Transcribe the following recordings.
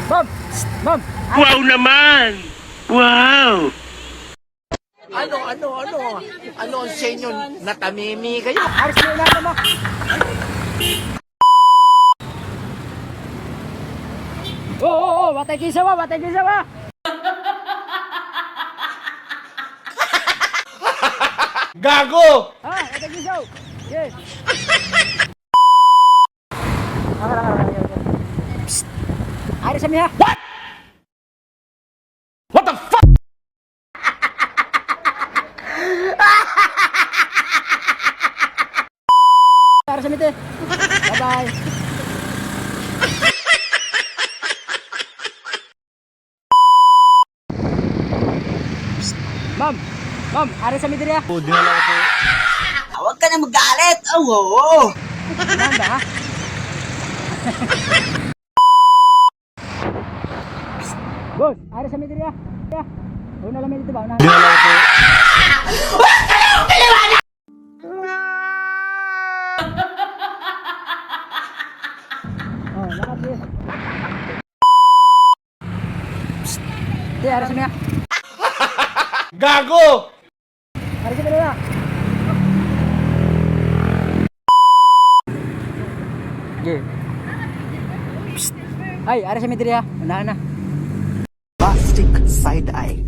Ma'am! Ma'am! Wow naman! Wow! Ano ang sa inyo? Natamimi kayo? Aris mo na mo! Oo! Batay kisawa! Batay kisawa! Gago! Batay kisaw! Yes! Aris sa miha! What? What the fuck? Aris sa mite! Bye-bye! Ma'am! Ma'am! Aris sa mite niya! Huwag ka na magalit. Oo. Ma'am ba? Boss! Aris sa mite niya! Una lang dito ba? Una! Oh, lakad din. Di, aras mo niya. Gago! Aras mo niya. Okay. Ay, aras mo niya. Unahan na. Plastic side eye.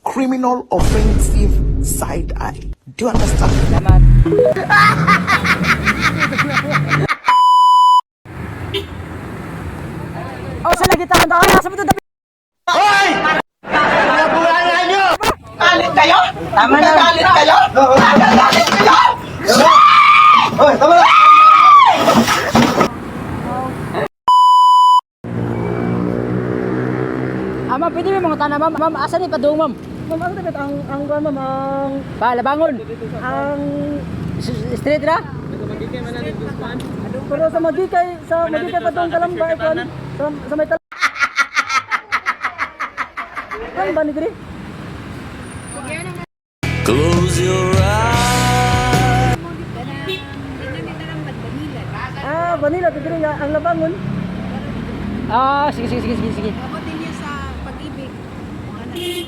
Criminal offensive side eye. Do you understand? Salamat. Oh, sa lagi tayo. Nasa mo ito. Hoy! Pinabuhayan nyo! Galit kayo? Tama na. Galit kayo? Galit kayo? Hoy, tama na! Ma'am, pwede mo mga tanah, ma'am. Ma'am, asa ni padung, ma'am? Ma'am, ang dapat ang ma'am, ang Palabangon. Straight na? pero sa magikay pa tong kalamba ikon sa may kalamba ni diri. Close your eyes. Vanilla to diri nga ang labangon. Sige.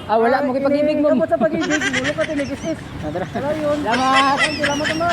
Wala mo kay pag-ibig mo. Kapot sa pag-ibig, mulo ka tinigis-is. Tara. Ayun. Salamat. Salamat mo.